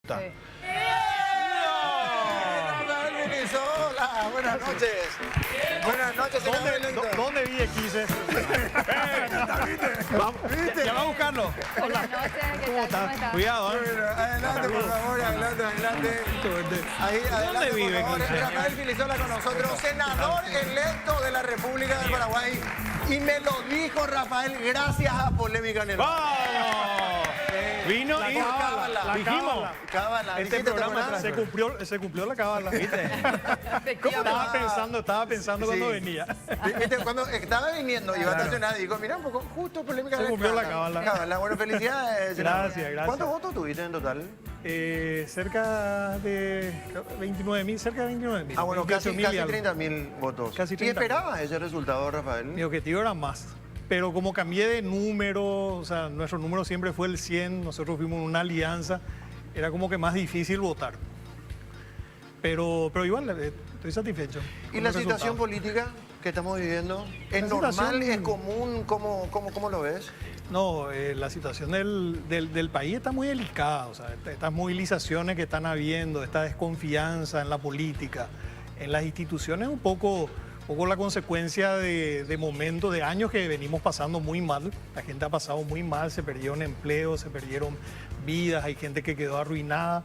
gusta. Sí. Hola, buenas noches. Buenas noches, senador electo. ¿Dónde vi X? Ya va a buscarlo. Buenas noches, ¿qué ¿Cómo tal? estás? Cuidado, ¿eh? Bueno, adelante, por favor, adelante. Ahí, adelante, vive, por favor. Cristian? Rafael Filisola con nosotros, senador electo de la República del Paraguay. Y me lo dijo Rafael gracias a Polémica en el Bar. ¡Vamos! Vino y cábala. dijimos. Cábala. Este ¿Dijiste, te programa acordás? se cumplió la cábala, ¿viste? ¿Cómo Estaba pensando cuando Sí. venía. Viste, cuando estaba viniendo, iba a estacionar y digo, mira un poco, justo Polémica en Se el cumplió la Bar. cábala. Bueno, felicidades, senador. Gracias. ¿Cuántos votos tuviste en total? Cerca de 29.000, cerca de 29.000. Ah, bueno, casi 28.000 y algo. 30.000 votos. Casi ¿Y 30.000. esperabas ese resultado, Rafael? Mi objetivo era más. Pero como cambié de número, o sea, nuestro número siempre fue el 100, nosotros fuimos una alianza, era como que más difícil votar. Pero igual estoy satisfecho. ¿Y con la el situación resultado. política que estamos viviendo? ¿Es La normal? situación- ¿Es común? ¿Cómo lo ves? No, la situación del país está muy delicada, o sea, estas movilizaciones que están habiendo, esta desconfianza en la política, en las instituciones, un poco la consecuencia de momentos, de años que venimos pasando muy mal. La gente ha pasado muy mal, se perdieron empleos, se perdieron vidas, hay gente que quedó arruinada,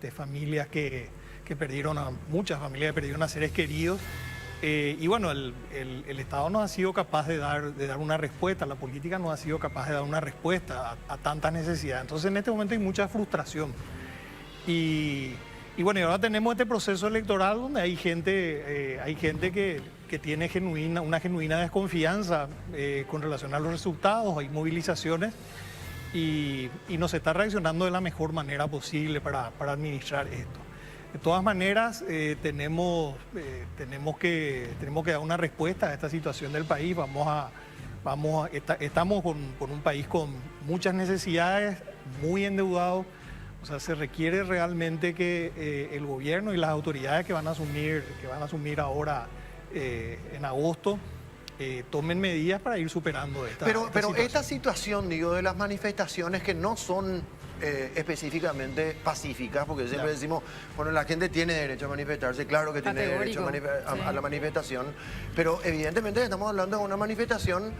de familias que perdieron muchas familias que perdieron a seres queridos. Y bueno, el Estado no ha sido capaz de dar una respuesta, la política no ha sido capaz de dar una respuesta a tantas necesidades. Entonces en este momento hay mucha frustración. Y bueno, y ahora tenemos este proceso electoral donde hay gente que tiene una genuina desconfianza con relación a los resultados, hay movilizaciones y no se está reaccionando de la mejor manera posible para administrar esto. De todas maneras, tenemos que dar una respuesta a esta situación del país. Estamos con un país con muchas necesidades, muy endeudado. O sea, se requiere realmente que el gobierno y las autoridades que van a asumir ahora en agosto tomen medidas para ir superando esta Pero situación. esta situación, digo, de las manifestaciones que no son específicamente pacíficas, porque siempre decimos, bueno, la gente tiene derecho a manifestarse, claro que tiene derecho a la manifestación, pero evidentemente estamos hablando de una manifestación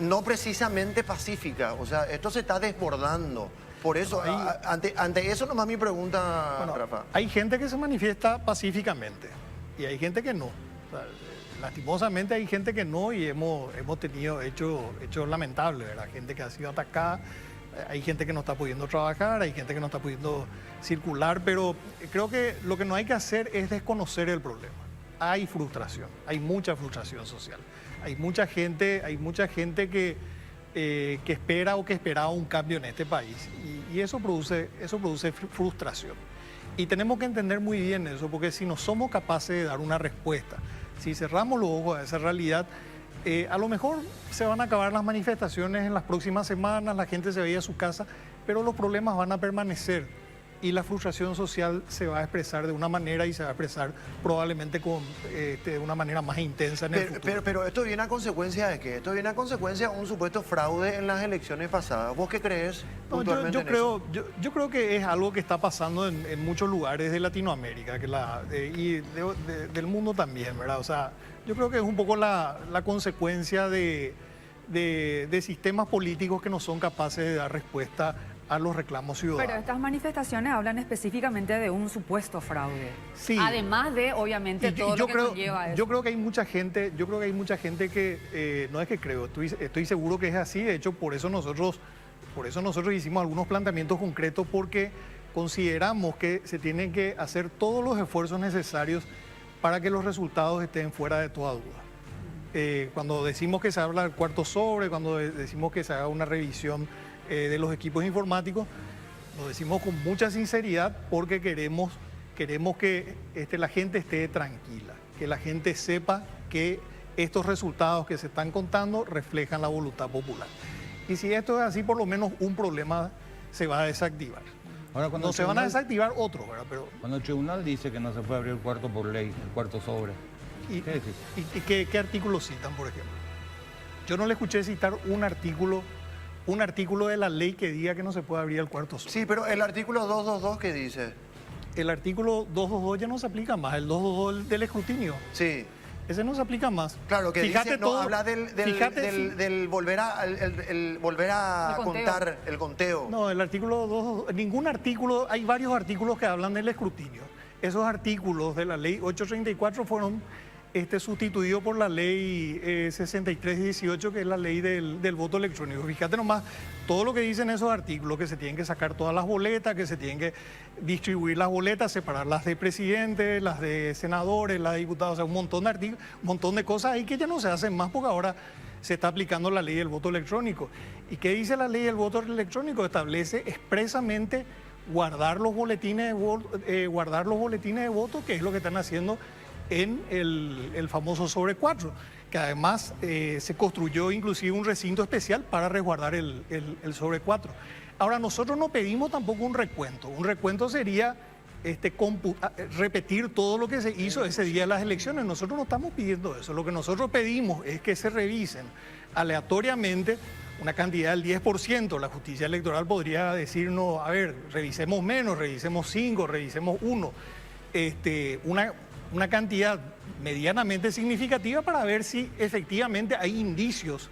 no precisamente pacífica, o sea, esto se está desbordando. Por eso, ante eso nomás mi pregunta, Bueno, Rafa. hay gente que se manifiesta pacíficamente y hay gente que no. O sea, lastimosamente hay gente que no y hemos tenido hechos lamentables, ¿verdad? Gente que ha sido atacada, hay gente que no está pudiendo trabajar, hay gente que no está pudiendo circular, pero creo que lo que no hay que hacer es desconocer el problema. Hay frustración, hay mucha frustración social. Hay mucha gente que espera o que esperaba un cambio en este país y eso produce frustración. Y tenemos que entender muy bien eso, porque si no somos capaces de dar una respuesta, si cerramos los ojos a esa realidad, a lo mejor se van a acabar las manifestaciones en las próximas semanas, la gente se va a ir a su casa, pero los problemas van a permanecer y la frustración social se va a expresar de una manera y se va a expresar probablemente de una manera más intensa en el futuro. Pero esto viene a consecuencia de qué? Esto viene a consecuencia de un supuesto fraude en las elecciones pasadas. ¿Vos qué crees No, puntualmente en eso? yo creo que es algo que está pasando en muchos lugares de Latinoamérica y del mundo también, ¿verdad? O sea, yo creo que es un poco la consecuencia de sistemas políticos que no son capaces de dar respuesta a los reclamos ciudadanos. Pero estas manifestaciones hablan específicamente de un supuesto fraude. Sí. Además de, obviamente, todo lo que conlleva eso. Yo creo que hay mucha gente que, no es que creo, estoy seguro que es así. De hecho, por eso nosotros hicimos algunos planteamientos concretos, porque consideramos que se tienen que hacer todos los esfuerzos necesarios para que los resultados estén fuera de toda duda. Cuando decimos que se habla del cuarto sobre, cuando decimos que se haga una revisión de los equipos informáticos, lo decimos con mucha sinceridad porque queremos que la gente esté tranquila, que la gente sepa que estos resultados que se están contando reflejan la voluntad popular. Y si esto es así, por lo menos un problema se va a desactivar. Ahora, cuando No se van a desactivar otros, ¿verdad? Pero, Cuando el tribunal dice que no se puede abrir el cuarto por ley, el cuarto sobre, ¿y ¿qué decís? qué artículos citan, por ejemplo? Yo no le escuché citar un artículo un artículo de la ley que diga que no se puede abrir el cuarto sobre. Sí, pero el artículo 222, ¿qué dice? El artículo 222 ya no se aplica más, el 222 del escrutinio. Sí. Ese no se aplica más. Claro, que fíjate dice, todo, no, habla del volver a contar el conteo. No, el artículo 2, ningún artículo, hay varios artículos que hablan del escrutinio. Esos artículos de la ley 834 fueron sustituidos por la ley 6318, que es la ley del voto electrónico. Fíjate nomás, todo lo que dicen esos artículos, que se tienen que sacar todas las boletas, que se tienen que distribuir las boletas, separar las de presidente, las de senadores, las de diputados, o sea, un montón de artículos, un montón de cosas ahí que ya no se hacen más porque ahora se está aplicando la ley del voto electrónico. ¿Y qué dice la ley del voto electrónico? Establece expresamente guardar los boletines de voto, que es lo que están haciendo en el famoso sobre 4, que además se construyó inclusive un recinto especial para resguardar el sobre 4. Ahora, nosotros no pedimos tampoco un recuento. Un recuento sería repetir todo lo que se hizo ese día de las elecciones. Nosotros no estamos pidiendo eso. Lo que nosotros pedimos es que se revisen aleatoriamente una cantidad del 10%. La justicia electoral podría decirnos, a ver, revisemos menos, revisemos 5, revisemos 1. Una cantidad medianamente significativa para ver si efectivamente hay indicios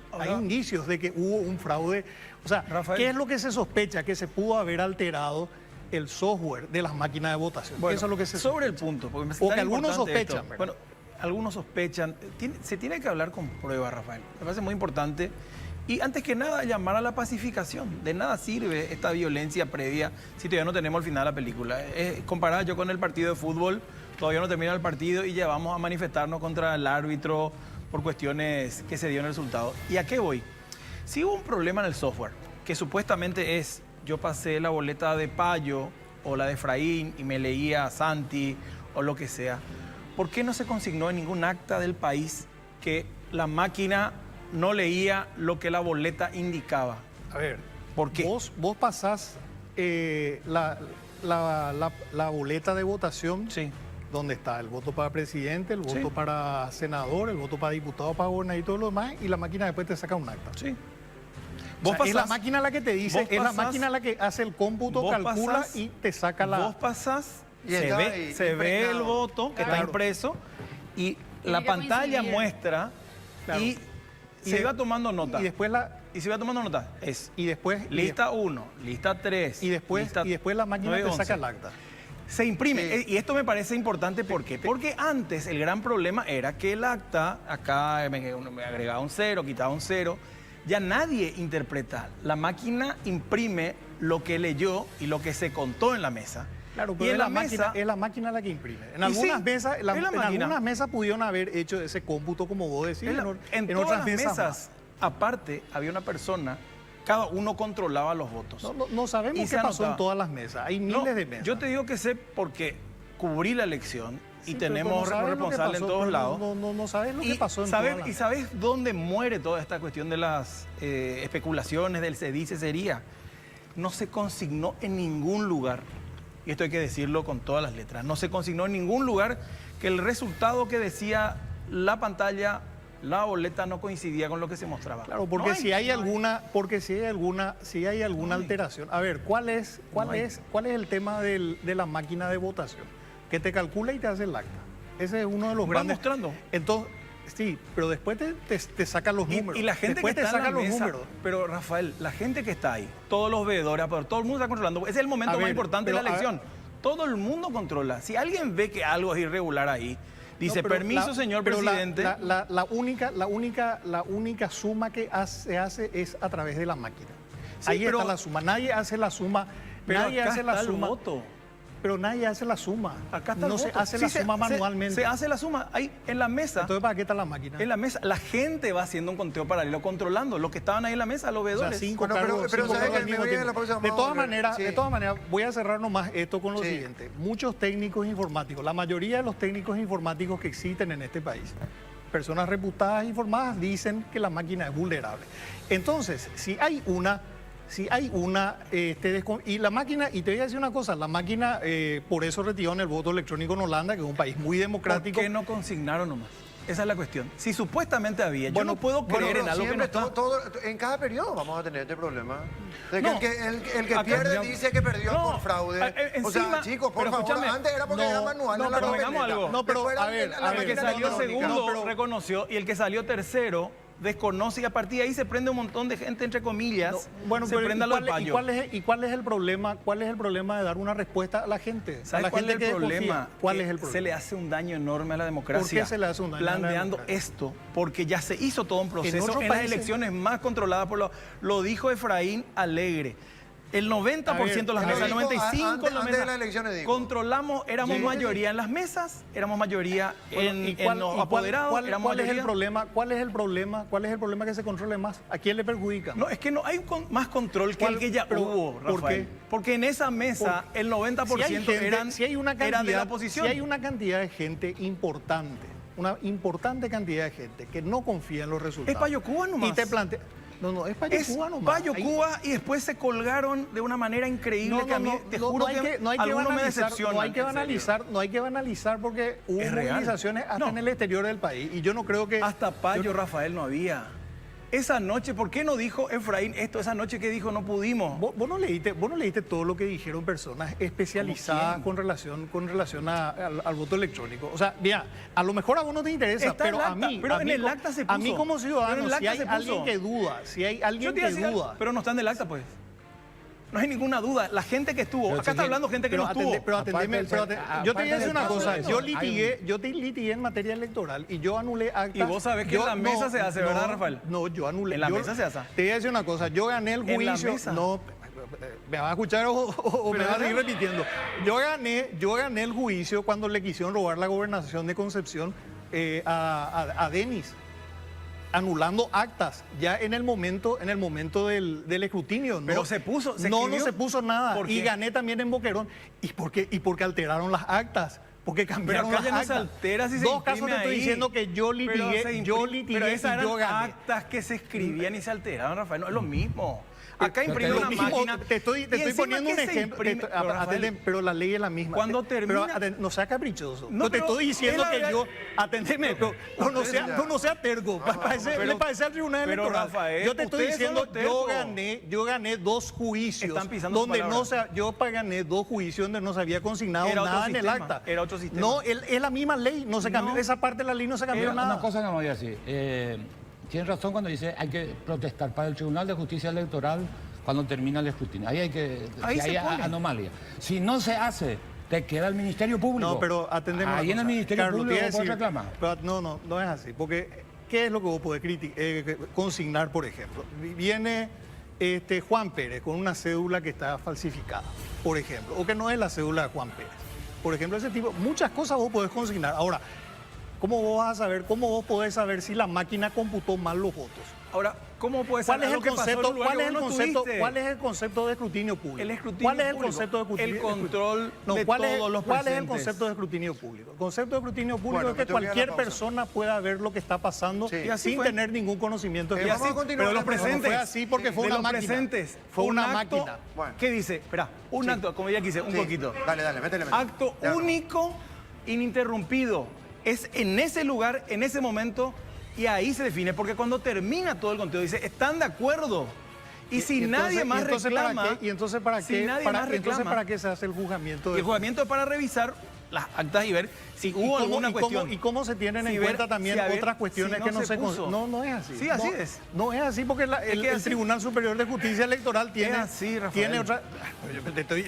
de que hubo un fraude. O sea, Rafael, ¿qué es lo que se sospecha? Que se pudo haber alterado el software de las máquinas de votación. Bueno, eso es lo que se sobre sospecha. el punto, porque me O tan que algunos importante sospechan, esto. ¿verdad? Bueno, algunos sospechan. Se tiene que hablar con pruebas, Rafael. Me parece muy importante. Y antes que nada, llamar a la pacificación. De nada sirve esta violencia previa si todavía no tenemos el final de la película. Comparado yo con el partido de fútbol, todavía no termina el partido y ya vamos a manifestarnos contra el árbitro por cuestiones que se dio en el resultado. ¿Y a qué voy? Si hubo un problema en el software, que supuestamente es, yo pasé la boleta de Payo o la de Efraín y me leía Santi o lo que sea, ¿por qué no se consignó en ningún acta del país que la máquina no leía lo que la boleta indicaba? A ver, ¿por qué? Vos pasás la boleta de votación. Sí. Donde está el voto para presidente, el voto para senador, el voto para diputado, para gobernador y todo lo demás, y la máquina después te saca un acta. Sí. Es la máquina la que te dice, es la máquina la que hace el cómputo, calcula y te saca la... Vos pasás, Y se está ve, ahí, se ve el impregnado. voto que está Claro. impreso y Tiene la que pantalla coincidir. muestra Claro. y Y se de- iba tomando nota. Y después se iba tomando nota. Es y después lista 1, lista 3. y después la máquina 9, te 11. saca el acta. Se imprime. Sí. Y esto me parece importante. ¿Por qué? Porque antes el gran problema era que el acta, acá me agregaba un 0, quitaba un 0. Ya nadie interpreta. La máquina imprime lo que leyó y lo que se contó en la mesa. Claro, y pero en la máquina, mesa es la máquina la que imprime. En Y algunas sí, mesas, es la en máquina. algunas mesas pudieron haber hecho ese cómputo como vos decís. en todas otras las mesas mesas, aparte, había una persona, cada uno controlaba los votos. no sabemos Y qué se pasó anotaba. en todas las mesas. Hay No, miles de mesas. yo te digo que sé porque cubrí la elección y Sí, pero tenemos no sabes lo que responsables en pasó, todos pero lados. No sabes lo que pasó en sabes, todas las ¿Y mesas. sabes dónde muere toda esta cuestión de las especulaciones, del se dice, sería? No se consignó en ningún lugar, y esto hay que decirlo con todas las letras, no se consignó en ningún lugar que el resultado que decía la pantalla, la boleta, no coincidía con lo que se mostraba. Claro, porque No si hay alguna hay. alteración. A ver, ¿cuál es el tema de la máquina de votación? Que te calcula y te hace el acta. Ese es uno de los Va grandes. mostrando. Entonces, sí, pero después te sacan los números. Y la gente después que te está en la sacan los mesa, números. pero Rafael, la gente que está ahí, todos los veedores, pero todo el mundo está controlando. Ese es el momento A más ver, importante de la pero, a ver. elección. Todo el mundo controla. Si alguien ve que algo es irregular ahí, dice, No, pero permiso, señor pero presidente. La única suma que se hace es a través de la máquina. Sí, Ahí pero- está la suma. Nadie hace la suma. pero Nadie acá hace está la el suma. voto. Pero nadie hace la suma. Acá está no el se voto. hace Sí, la suma manualmente. Se hace la suma ahí en la mesa. Entonces, ¿para qué está la máquina? En la mesa, la gente va haciendo un conteo paralelo, controlando los que estaban ahí en la mesa, los O sea, veedores. 5 Bueno, pero- cargos, pero 5 ¿sabes cargos que al me mismo voy a tiempo. la próxima? De Vamos a todas volver. maneras, voy a cerrar nomás esto con lo Sí. siguiente. Muchos técnicos informáticos, la mayoría de los técnicos informáticos que existen en este país, personas reputadas e informadas, dicen que la máquina es vulnerable. Entonces, si hay una y la máquina, y te voy a decir una cosa, la máquina por eso retiró en el voto electrónico en Holanda, que es un país muy ¿Por democrático. qué no consignaron nomás? Esa es la cuestión. Si supuestamente había, yo no puedo creer en algo que no está. En cada periodo vamos a tener este problema. De que No. el que pierde dice que perdió No, por fraude. O sea, encima- chicos, por pero favor, escúchame, antes era porque era manual. no, la pero papeleta. hagamos algo. No, pero, Después a era ver, la a El que máquina salió electrónica. segundo pero- reconoció y el que salió tercero desconoce y a partir de ahí se prende un montón de gente, entre comillas, Bueno, se pero prende a los payos. ¿y cuál es el problema? ¿Cuál es el problema de dar una respuesta a la gente? A ¿Sabes la cuál es gente el que problema? desconfía. ¿Cuál Que es el problema? Se le hace un daño enorme a la democracia. ¿Por qué se le hace un daño a la planteando democracia? esto? Porque ya se hizo todo un proceso otros en las países- elecciones más controladas por lo dijo Efraín Alegre. El 90% de las A ver, mesas, el dijo 95% de las antes de mesas, las elecciones dijo. controlamos, éramos Sí. mayoría en las mesas, éramos mayoría en los ¿Y apoderados, éramos cuál es el mayoría. problema? ¿Cuál es el problema? ¿Cuál es el problema que se controle más? ¿A quién le perjudica? No, es que no hay más control que el que ya pero, hubo, ¿por Rafael. qué? Porque en esa mesa el 90% eran de la oposición. Si hay una cantidad de gente importante, una importante cantidad de gente que no confía en los resultados. Es Payo Cuba nomás. Y te plantea... No, es Payo Es Cuba nomás. Payo Ahí- Cuba y después se colgaron de una manera increíble que a mí te juro hay que, no hay que algunos me banalizar, decepcionan. no hay que en serio. banalizar, no hay que banalizar porque hubo Es real. movilizaciones hasta No. en el exterior del país y yo no creo que Hasta Payo, Rafael, no había. Esa noche, ¿por qué no dijo Efraín esto? Esa noche que dijo no pudimos. vos no leíste todo lo que dijeron personas especializadas ¿Cómo con relación al voto electrónico. O sea, mira, a lo mejor a vos no te interesa, Está pero el a acta, mí, pero a en mí el co- acta se a mí puso. como Pero en ciudadano, el si acta hay se alguien puso. que duda, si hay Yo alguien te iba a que decir algo, duda, pero no están del acta, pues. No hay ninguna duda. La gente que estuvo, Pero acá está si- hablando gente que no estuvo. pero atendeme, Aparte del- yo te voy a decir aparte una del cosa, proceso, yo hay litigué en materia electoral y yo anulé actas. Y vos sabés que en la mesa se hace, ¿verdad, Rafael? No, yo anulé. En la yo- mesa se hace. Te voy a decir una cosa, yo gané el En la juicio. mesa. No, me vas a escuchar o me vas a seguir repitiendo. Yo gané el juicio cuando le quisieron robar la gobernación de Concepción a Denis, anulando actas ya en el momento del escrutinio. Pero no, se puso, se no escribió. se puso nada. ¿Por Y qué? gané también en Boquerón. ¿Y porque alteraron las actas? Porque cambiaron acá las ya no actas. se altera si se Dos casos te imprime estoy ahí. diciendo que yo Pero litigué, se yo imprim- litigué pero y esas yo eran gané. actas que se escribían y se alteraron, Rafael. No es lo mismo. Acá Pero imprimió te una digo, máquina. Te estoy y encima poniendo un que se ejemplo. imprime- pero, Rafael, Pero la ley es la misma. Cuando Pero termina- no sea caprichoso. No, No, te pero estoy diciendo es la que verdad- yo. Atendeme, pero no sea terco. Le parece al tribunal pero, electoral. Rafael, Yo te estoy ustedes son diciendo, los tercos. yo gané dos juicios. Están pisando su donde palabra. yo gané dos juicios donde no se había consignado Era otro nada en el sistema, acta. era otro sistema. No, es la misma ley. No se cambió. No. Esa parte de la ley no se cambió Mira, nada. una cosa que me voy a decir. Tiene razón cuando dice hay que protestar para el Tribunal de Justicia Electoral cuando termina el escrutinio. Ahí hay que Ahí si se hay pone. anomalía. Si no se hace, te queda el Ministerio Público. No, pero atendeme una Ahí en el cosa. Ministerio Carlos, Público te iba a puedes decir, reclamar. pero no es así. Porque, ¿qué es lo que vos podés consignar, por ejemplo? Viene Juan Pérez con una cédula que está falsificada, por ejemplo, o que no es la cédula de Juan Pérez. Por ejemplo, ese tipo, muchas cosas vos podés consignar. Ahora, ¿cómo vos podés saber si la máquina computó mal los votos? Ahora, ¿cómo puede ser ¿Cuál es el algo que pasó en concepto? un lugar ¿Cuál que es el vos no concepto? estuviste? ¿Cuál es el concepto de escrutinio público? El escrutinio ¿Cuál es el público. concepto de escrutinio? El control de ¿cuál todos los ¿Cuál es el presentes? concepto de escrutinio público? El concepto de escrutinio público Bueno, es que me tengo que ir a la cualquier pausa. persona pueda ver lo que está pasando Sí. Y así sin fue. tener ningún conocimiento. Y así continuó Pero la los persona. presentes. Fue así porque fue de una los máquina. presentes. Fue un una acto, máquina. Bueno. ¿Qué dice? Espera, un acto, como ya quise, un Sí. poquito. Dale, métele. Acto Ya no. único, ininterrumpido. Es en ese lugar, en ese momento, y ahí se define. Porque cuando termina todo el conteo, dice, ¿están de acuerdo? Y si nadie más reclama... ¿Y entonces para si qué? nadie más reclama, ¿Para qué se hace el juzgamiento? y el juzgamiento es para revisar las actas y ver si hubo alguna cuestión. ¿Y cómo se tienen Si en ver- cuenta también si a ver otras cuestiones si que no no se se puso? No es así. Sí, así No, es. No es así porque el así. Tribunal Superior de Justicia Electoral tiene, así, Rafael. tiene otra...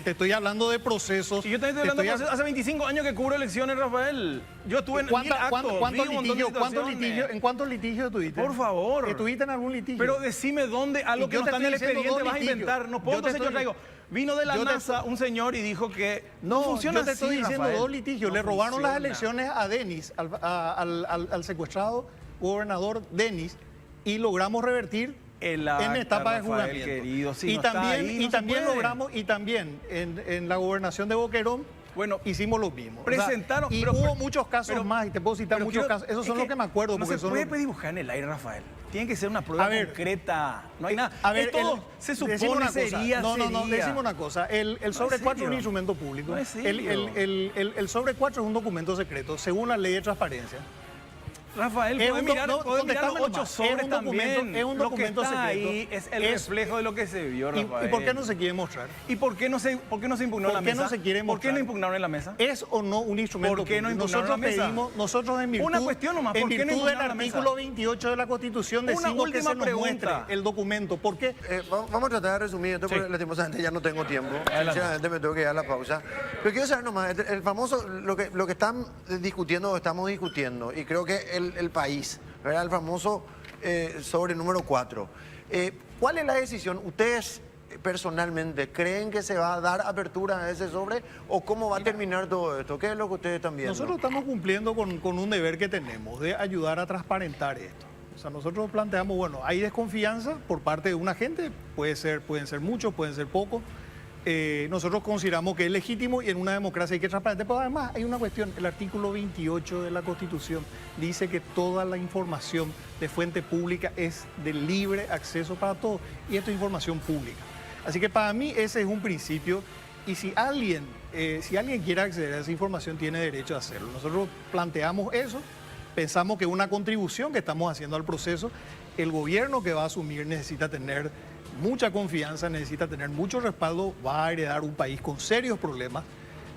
Te estoy hablando de procesos. Y yo también estoy hablando de procesos. Hace 25 años que cubro elecciones, Rafael. Yo estuve en mil actos, vi un montón de situaciones. ¿En cuántos litigios estuviste? Por favor. ¿Estuviste en algún litigio? Pero decime dónde, algo Y que yo no te está en el estoy diciendo expediente dos vas a litigios. inventar. No puedo, Yo te entonces yo estoy- traigo. Vino de la yo te- NASA un señor y dijo que no funciona Yo te así, estoy diciendo Rafael. dos litigios. No Le robaron las funciona. elecciones a Denis, al secuestrado gobernador Denis, y logramos revertir El en acta, etapa de Rafael, juzgamiento. querido, si y no está también, ahí, y no se también puede. logramos, y también en la gobernación de Boquerón, Bueno, hicimos lo mismo. O sea, presentaron- y pero- hubo muchos casos pero- más, y te puedo citar pero muchos quiero- casos. Esos es son los que me acuerdo. No porque se son puede los- dibujar en el aire, Rafael. Tiene que ser una prueba A ver, concreta. No hay nada. A ver, Es todo, se decime supone una cosa. sería, No, sería. decime una cosa. El sobre 4 es un serio. instrumento público. No es serio. El sobre 4 es un documento secreto, según la ley de transparencia. Rafael, Es puede un mirar, no, puede mirar los contestame 8 nomás. sobres Es un documento- también. es un Lo que documento está secreto. ahí es el Es- reflejo de lo que se vio, Rafael. ¿Y por qué no se quiere mostrar? ¿Y por qué no se impugnó en la ¿Por qué mesa? no se quiere ¿Por qué mostrar? no impugnaron en la mesa? ¿Es o no un instrumento ¿Por qué no público? impugnaron Nosotros la mesa? pedimos, nosotros en virtud, Una cuestión nomás, en ¿por qué no virtud del impugnaron la mesa? artículo 28 de la Constitución Una decimos que última se nos pregunta. muestre el documento. ¿Por qué? Vamos a tratar de resumir esto porque Sí. lastimosamente ya no tengo tiempo. Adelante. Sinceramente me tengo que ir a la pausa. Pero quiero saber nomás, el famoso, lo que están discutiendo o estamos discutiendo, y creo que el país, ¿verdad? El famoso sobre número 4. ¿Cuál es la decisión? ¿Ustedes personalmente creen que se va a dar apertura a ese sobre o cómo va a terminar todo esto? ¿Qué es lo que ustedes están viendo? Nosotros estamos cumpliendo con un deber que tenemos de ayudar a transparentar esto. O sea, nosotros planteamos, bueno, hay desconfianza por parte de un agente, pueden ser muchos, pueden ser pocos. Nosotros consideramos que es legítimo y en una democracia hay que transparentar. Pero además hay una cuestión, el artículo 28 de la Constitución dice que toda la información de fuente pública es de libre acceso para todos y esto es información pública. Así que para mí ese es un principio y si alguien quiere acceder a esa información tiene derecho a hacerlo. Nosotros planteamos eso, pensamos que una contribución que estamos haciendo al proceso, el gobierno que va a asumir necesita tener mucha confianza, necesita tener mucho respaldo, va a heredar un país con serios problemas,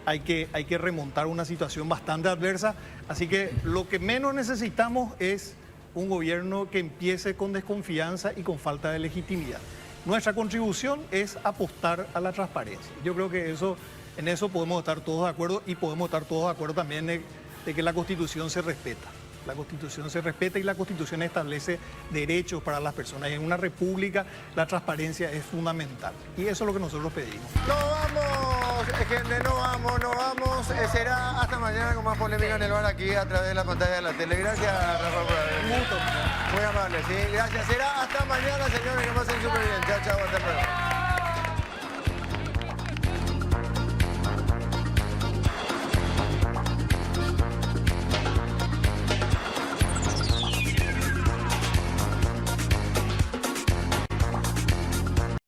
hay que remontar una situación bastante adversa, así que lo que menos necesitamos es un gobierno que empiece con desconfianza y con falta de legitimidad. Nuestra contribución es apostar a la transparencia. Yo creo que en eso podemos estar todos de acuerdo y podemos estar todos de acuerdo también de que la Constitución se respeta. La Constitución se respeta y la Constitución establece derechos para las personas. Y en una república la transparencia es fundamental. Y eso es lo que nosotros pedimos. ¡No vamos, gente! ¡No vamos! Será hasta mañana con más polémica en el bar aquí a través de la pantalla de la tele. Gracias, Rafa, por haber venido. Muy amable, sí. Gracias. Será hasta mañana, señores, que pasen súper bien. Chao, chao, hasta luego.